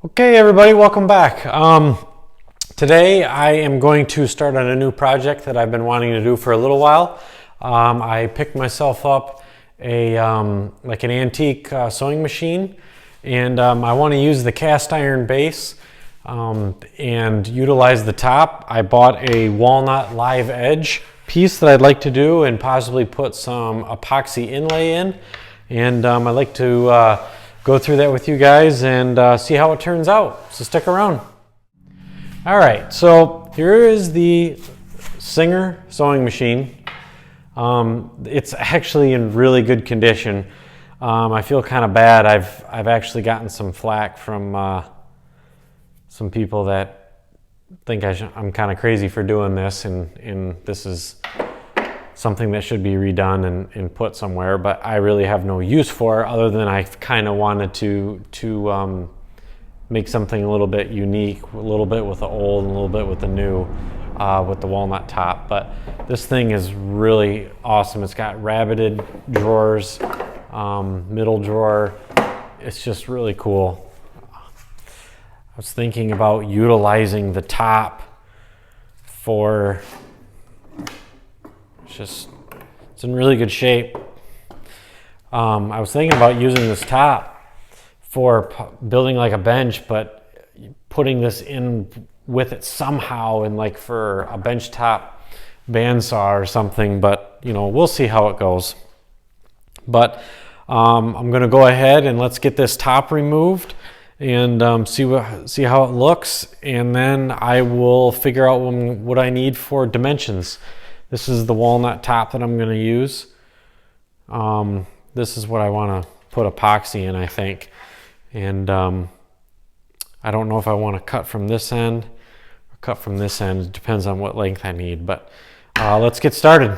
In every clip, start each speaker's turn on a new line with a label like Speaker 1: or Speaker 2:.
Speaker 1: Okay, everybody, welcome back. Today I am going to start on a new project that I've been wanting to do for a little while. I picked myself up like an antique sewing machine, and I want to use the cast iron base and utilize the top. I bought a walnut live edge piece that I'd like to do and possibly put some epoxy inlay in, and I'd like to go through that with you guys and see how it turns out. So stick around. All right, so here is the Singer sewing machine. It's actually in really good condition. I feel kind of bad. I've actually gotten some flack from some people that think I'm kind of crazy for doing this, and this is something that should be redone and put somewhere, but I really have no use for it other than I kind of wanted to make something a little bit unique, a little bit with the old and a little bit with the new, with the walnut top. But this thing is really awesome. It's got rabbeted drawers, middle drawer. It's just really cool. I was thinking about utilizing the top for it's in really good shape. I was thinking about using this top for building like a bench, but putting this in with it somehow and like for a bench top bandsaw or something, but you know, we'll see how it goes. But I'm gonna go ahead and let's get this top removed and see how it looks, and then I will figure out what I need for dimensions. This is the walnut top that I'm going to use. This is what I want to put epoxy in, I think. And I don't know if I want to cut from this end or cut from this end. It depends on what length I need. But let's get started.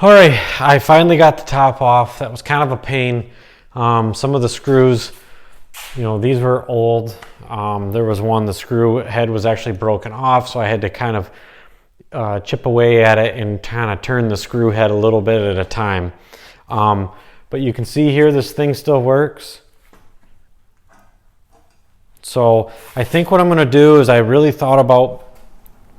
Speaker 1: All right, I finally got the top off. That was kind of a pain. Some of the screws, you know, these were old. There was one, the screw head was actually broken off, so I had to kind of chip away at it and kind of turn the screw head a little bit at a time. But you can see here this thing still works. So I think what I'm going to do is I really thought about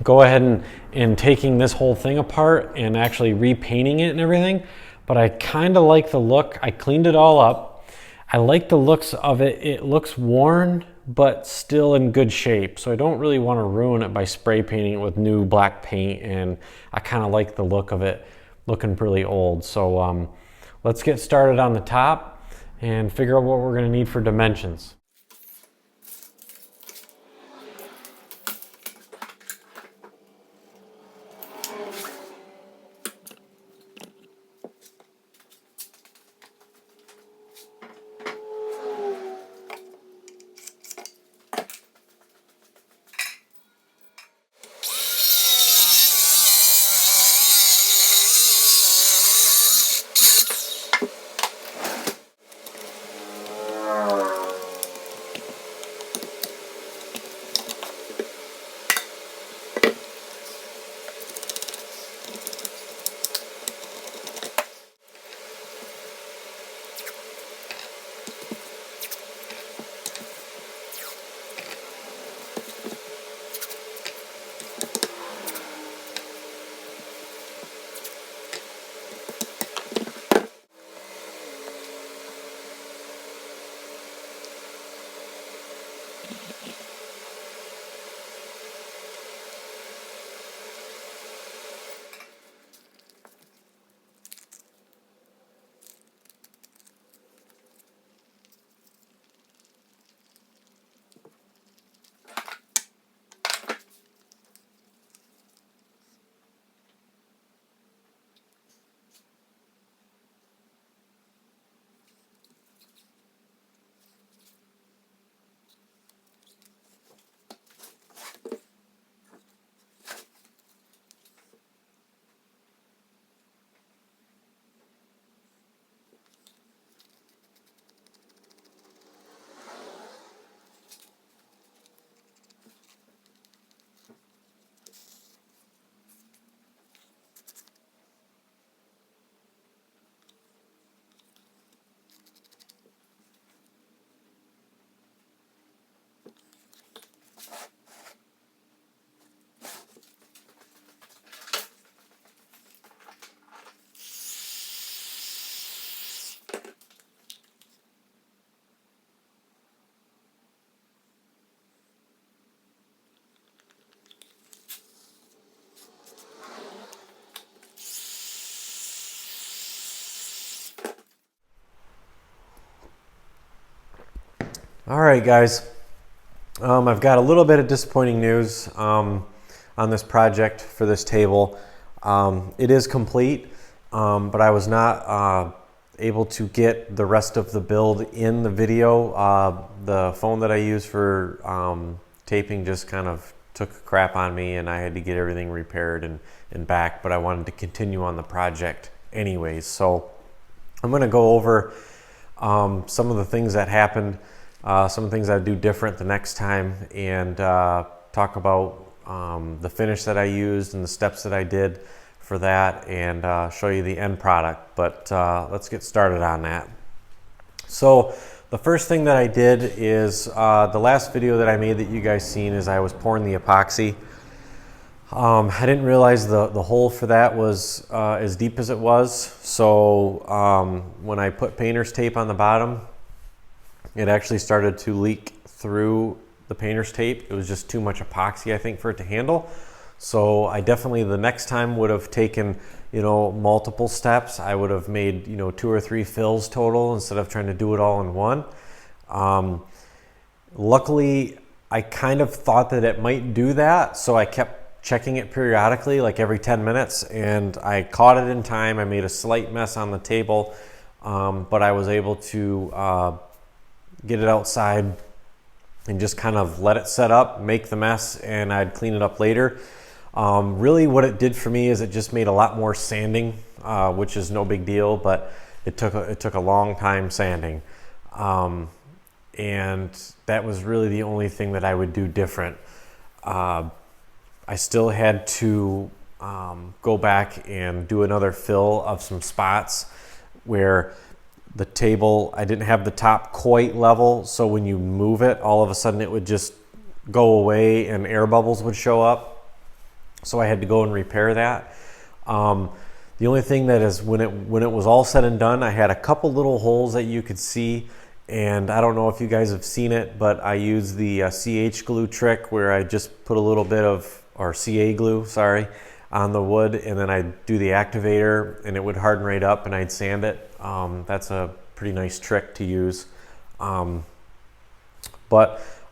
Speaker 1: go ahead and taking this whole thing apart and actually repainting it and everything. But I kind of like the look. I cleaned it all up. I like the looks of it. It looks worn but still in good shape. So I don't really want to ruin it by spray painting it with new black paint, and I kind of like the look of it looking really old. So let's get started on the top and figure out what we're going to need for dimensions. All right, guys. I've got a little bit of disappointing news on this project for this table. It is complete, but I was not able to get the rest of the build in the video. The phone that I use for taping just kind of took a crap on me, and I had to get everything repaired and back, but I wanted to continue on the project anyways. So I'm going to go over some of the things that happened, some of the things I'd do different the next time, and talk about the finish that I used and the steps that I did for that, and show you the end product. But let's get started on that. So the first thing that I did is the last video that I made that you guys seen is I was pouring the epoxy. I didn't realize the hole for that was as deep as it was. So when I put painter's tape on the bottom, it actually started to leak through the painter's tape. It was just too much epoxy, I think, for it to handle. So I definitely the next time would have taken, multiple steps. I would have made, 2 or 3 fills total instead of trying to do it all in one. Luckily, I kind of thought that it might do that, so I kept checking it periodically, like every 10 minutes, and I caught it in time. I made a slight mess on the table, but I was able to get it outside and just kind of let it set up, make the mess, and I'd clean it up later. Really what it did for me is it just made a lot more sanding, which is no big deal, but it took a long time sanding. And that was really the only thing that I would do different. I still had to go back and do another fill of some spots where the table, I didn't have the top quite level, so when you move it, all of a sudden it would just go away and air bubbles would show up. So I had to go and repair that. The only thing that is when it was all said and done, I had a couple little holes that you could see, and I don't know if you guys have seen it, but I used the CH glue trick where I just put a little bit of, or CA glue, sorry, on the wood, and then I'd do the activator and it would harden right up and I'd sand it. That's a pretty nice trick to use. But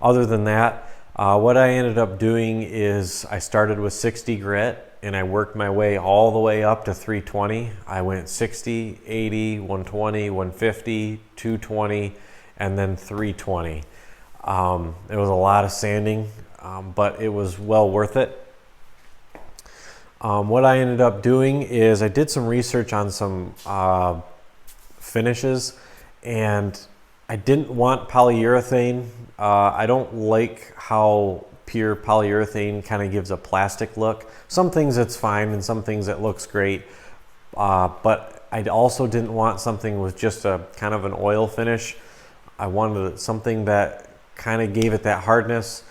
Speaker 1: other than that, what I ended up doing is I started with 60 grit and I worked my way all the way up to 320. I went 60, 80, 120, 150, 220, and then 320. It was a lot of sanding, but it was well worth it. What I ended up doing is I did some research on some finishes, and I didn't want polyurethane. I don't like how pure polyurethane kind of gives a plastic look. Some things it's fine, and some things it looks great. But I also didn't want something with just a kind of an oil finish. I wanted something that kind of gave it that hardness,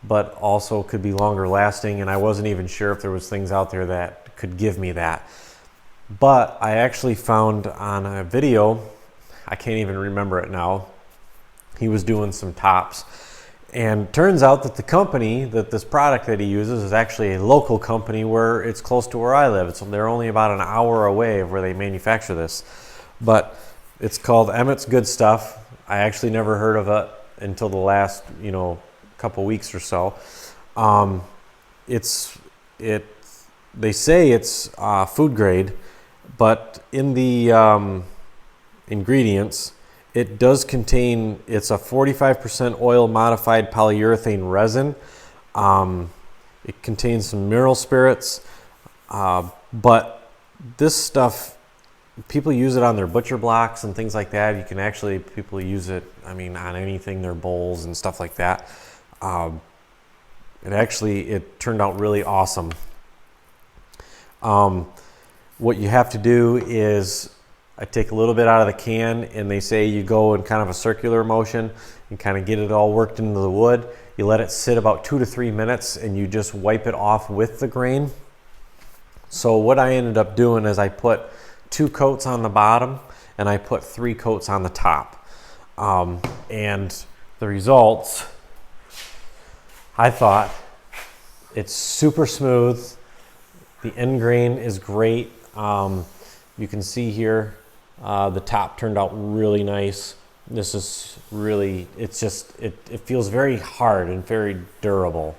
Speaker 1: but also could be longer lasting, and I wasn't even sure if there was things out there that could give me that. But I actually found on a video, I can't even remember it now, he was doing some tops, and turns out that the company that this product that he uses is actually a local company where it's close to where I live. They're only about an hour away of where they manufacture this, but it's called Emmett's Good Stuff. I actually never heard of it until the last couple weeks or so. They say it's food grade, but in the ingredients it does contain, it's a 45% oil modified polyurethane resin. It contains some mineral spirits, but this stuff, people use it on their butcher blocks and things like that. You can actually, people use it, on anything, their bowls and stuff like that. It turned out really awesome. What you have to do is I take a little bit out of the can, and they say you go in kind of a circular motion and kind of get it all worked into the wood. You let it sit about 2 to 3 minutes, and you just wipe it off with the grain. So what I ended up doing is I put 2 coats on the bottom and I put 3 coats on the top. And the results, I thought, it's super smooth. The end grain is great. You can see here, the top turned out really nice. This is really, it's just, it feels very hard and very durable.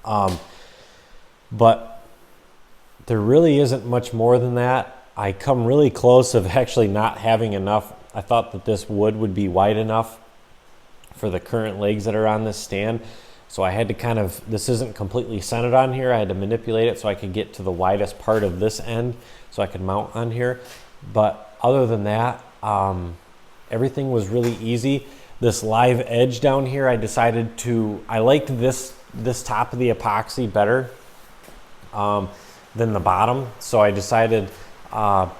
Speaker 1: But there really isn't much more than that. I come really close of actually not having enough. I thought that this wood would be wide enough for the current legs that are on this stand. So I had to kind of, this isn't completely centered on here. I had to manipulate it so I could get to the widest part of this end so I could mount on here. But other than that, everything was really easy. This live edge down here, I decided to, I liked this top of the epoxy better than the bottom. So I decided, I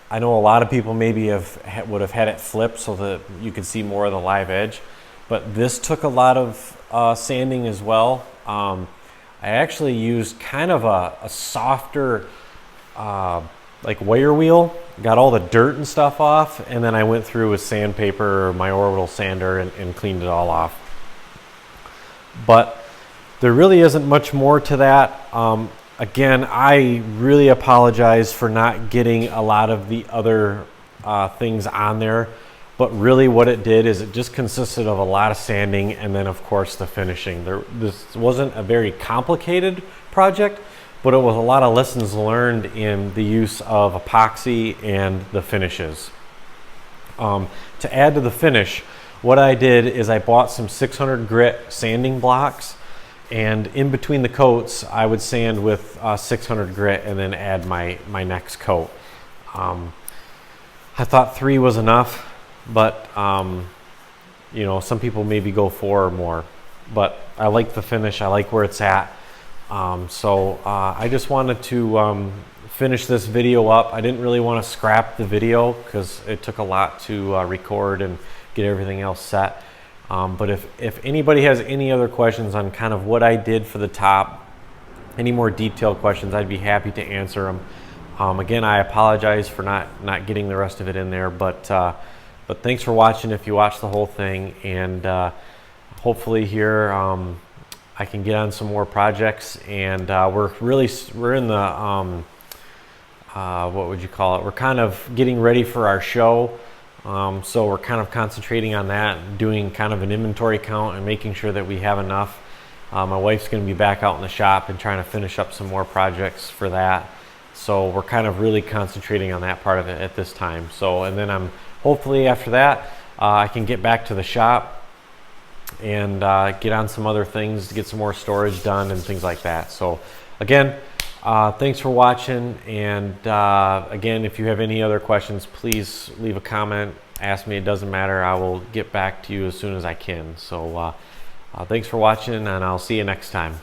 Speaker 1: know a lot of people maybe would have had it flipped so that you could see more of the live edge. But this took a lot of sanding as well. I actually used kind of a softer like wire wheel, got all the dirt and stuff off, and then I went through with sandpaper or my orbital sander and cleaned it all off. But there really isn't much more to that. Again, I really apologize for not getting a lot of the other things on there. But really what it did is it just consisted of a lot of sanding and then of course the finishing. This wasn't a very complicated project, but it was a lot of lessons learned in the use of epoxy and the finishes. To add to the finish, what I did is I bought some 600 grit sanding blocks, and in between the coats I would sand with 600 grit and then add my next coat. I thought 3 was enough. But you know, some people maybe go 4 or more, but I like the finish. I like where it's at. So I just wanted to finish this video up. I didn't really want to scrap the video because it took a lot to record and get everything else set. But if anybody has any other questions on kind of what I did for the top, any more detailed questions, I'd be happy to answer them. Again, I apologize for not getting the rest of it in there, but thanks for watching if you watched the whole thing, and hopefully here I can get on some more projects, and we're in the what would you call it? We're kind of getting ready for our show, so we're kind of concentrating on that, doing kind of an inventory count and making sure that we have enough. My wife's going to be back out in the shop and trying to finish up some more projects for that. So we're kind of really concentrating on that part of it at this time. So, and then hopefully after that, I can get back to the shop and get on some other things to get some more storage done and things like that. So again, thanks for watching. And again, if you have any other questions, please leave a comment, ask me. It doesn't matter. I will get back to you as soon as I can. So thanks for watching, and I'll see you next time.